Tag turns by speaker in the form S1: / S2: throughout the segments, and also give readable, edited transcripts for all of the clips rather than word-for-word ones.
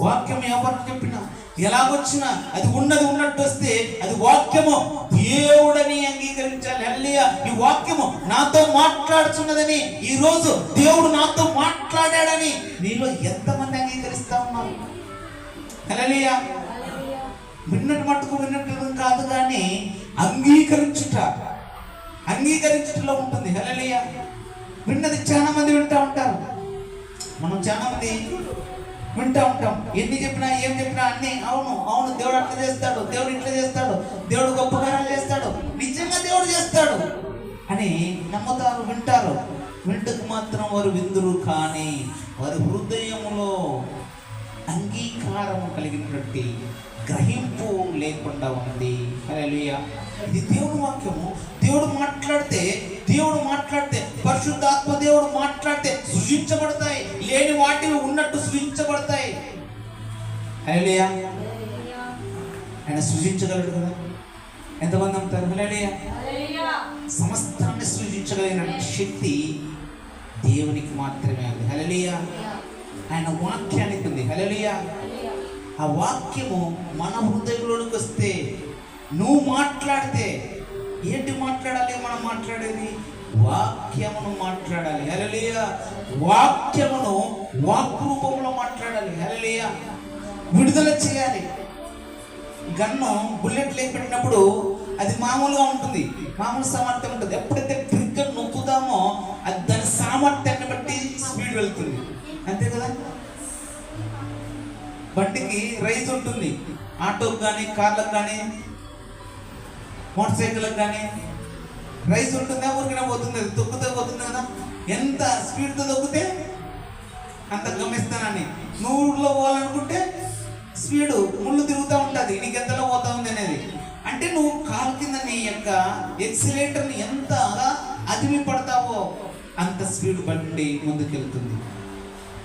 S1: వాక్యం ఎవరు చెప్పినా ఎలాగొచ్చినా అది ఉన్నది ఉన్నట్టు వస్తే అది వాక్యము దేవుడని అంగీకరించాలి. హల్లెలూయా. ఈ వాక్యము నాతో మాట్లాడుతున్నదని, ఈ రోజు దేవుడు నాతో మాట్లాడాడని నీలో ఎంతమంది అంగీకరిస్తా ఉన్నారు? హల్లెలూయా. విన్నట్టు మట్టుకు విన్నట్టు కాదు, కానీ అంగీకరించుటలో ఉంటుంది. హల్లెలూయా. విన్నది చాలా మంది వింటా ఉంటారు, మనం చాలా మంది వింటా ఉంటాం. ఎన్ని చెప్పినా ఏం చెప్పినా అన్ని అవును అవును, దేవుడు అట్లా చేస్తాడు, దేవుడు ఇట్లా చేస్తాడు, దేవుడు గొప్ప కార్యాలు చేస్తాడు, నిజంగా దేవుడు చేస్తాడు అని నమ్ముతారు, వింటారు. వింటకు మాత్రం వారు విందురు, కానీ వారి హృదయములో అంగీకారం కలిగినటువంటి గ్రహింపు లేకుండా ఉంది. హల్లెలూయా. ఇది దేవుడు వాక్యము. దేవుడు మాట్లాడితే పరిశుద్ధాత్మ దేవుడు మాట్లాడితే సృజించబడతాయి, లేని వాటివి ఉన్నట్టు సృజించబడతాయి. హల్లెలూయా. ఆయన సృజించగలడు కదా, ఎంతమంది నమ్ముతారు? హల్లెలూయా. సమస్తాన్ని సృజించగలిగిన శక్తి దేవునికి మాత్రమే ఉంది. హల్లెలూయా. ఆయన వాక్యానికి ఉంది. హల్లెలూయా. ఆ వాక్యము మన హృదయంలోనికి వస్తే, నువ్వు మాట్లాడితే ఏంటి మాట్లాడాలి? మనం మాట్లాడేది వాక్యమును మాట్లాడాలి. హల్లెలూయా. వాక్యమును వాక్ రూపంలో మాట్లాడాలి. హల్లెలూయా. విడుదల చేయాలి. గన్ను బుల్లెట్ లేకపోయినప్పుడు అది మామూలుగా ఉంటుంది, మామూలు సామర్థ్యం ఉంటుంది. ఎప్పుడైతే ట్రిగ్గర్ నొక్కుదామో అది దాని సామర్థ్యాన్ని బట్టి స్పీడ్ వెళ్తుంది, అంతే కదా. బండికి రైజ్ ఉంటుంది, ఆటోకి కానీ కార్లకు కానీ మోటార్ సైకిల్కి కానీ రైజ్ ఉంటుందా? ఊరికనే పోతుంది, అది తొక్కుతే పోతుంది కదా. ఎంత స్పీడ్తో తొక్కితే అంత గమనిస్తానని. 100లో పోవాలనుకుంటే స్పీడు ముళ్ళు తిరుగుతూ ఉంటుంది, నీకు ఎంతలో పోతా ఉంది అనేది. అంటే నువ్వు కాలు కింద నీ యొక్క ఎక్సిలేటర్ని ఎంత అదిమి పడతావో అంత స్పీడ్ బండి ముందుకెళ్తుంది.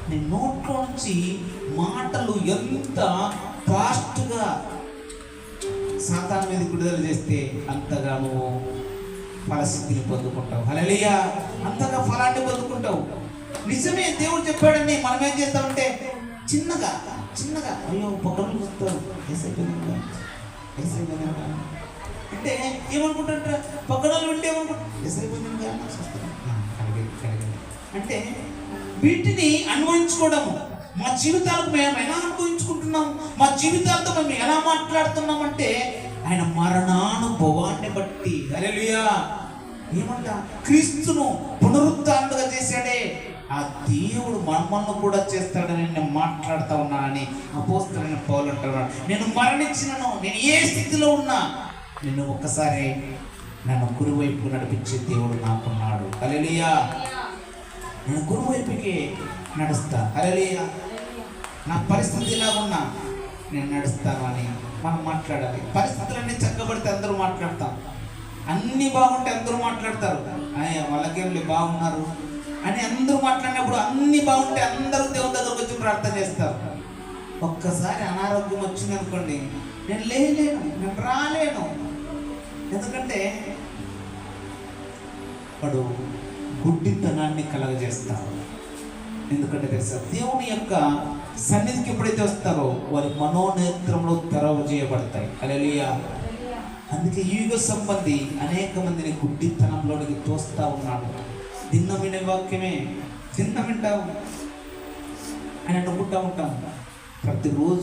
S1: నీ నోట్లో నుంచి మాటలు ఎంత ఫాస్ట్గా సాతాను మీద విడుదల చేస్తే అంతగా నువ్వు ఫలసిద్ధిని పొందుకుంటావు. హల్లెలూయా. అంతగా ఫలాన్ని పొందుకుంటావు. నిజమే, దేవుడు చెప్పాడని మనం ఏం చేస్తామంటే చిన్నగా అయ్యో పక్కన చూస్తావు, అంటే ఏమనుకుంటారంటే పక్కన వింటే ఏమనుకుంటా అంటే వీటిని అనుభవించుకోవడము. మా జీవితాలకు మేము ఎలా అనుభవించుకుంటున్నాం, మా జీవితాలతో మేము ఎలా మాట్లాడుతున్నామంటే ఆయన మరణానుభవాన్ని బట్టి. హల్లెలూయా. ఏమంట? క్రీస్తును పునరుద్ధారణగా చేశాడే ఆ దేవుడు మమ్మల్ని కూడా చేస్తాడని నేను మాట్లాడుతూ ఉన్నానని అపోస్తలుడైన పౌలు అంటున్నాడు. నేను మరణించినను, నేను ఏ స్థితిలో ఉన్నా, నేను ఒక్కసారి నన్ను కురువైపు నడిపించే దేవుడు నాకున్నాడు. హల్లెలూయా. నేను గురువైపుకి నడుస్తా. హల్లెలూయా. నా పరిస్థితి ఇలా ఉన్నా నేను నడుస్తాను అని మనం మాట్లాడాలి. పరిస్థితులన్నీ చక్కబడితే అందరూ మాట్లాడతాం, అన్నీ బాగుంటే అందరూ మాట్లాడతారు, వాళ్ళకేం బాగున్నారు అని అందరూ మాట్లాడినప్పుడు అన్నీ బాగుంటే అందరూ దేవుని దగ్గరకు వచ్చి ప్రార్థన చేస్తారు. ఒక్కసారి అనారోగ్యం వచ్చింది అనుకోండి, నేను లేను, నేను రాలేను. ఎందుకంటే వాడు గుడ్డితనాన్ని కలగజేస్తారు. ఎందుకంటే తెలుసా, దేవుని యొక్క సన్నిధికి ఎప్పుడైతే వస్తారో వారి మనోనేత్రంలో తెరవ చేయబడతాయి. హల్లెలూయా. అందుకే యుగ సంబంధి అనేక మందిని గుడ్డితనంలోనికి తోస్తా ఉన్నాడు. తిన్న వినే వాక్యమే తిన్న వింటావు అని అనుకుంటా ఉంటాం ప్రతిరోజు.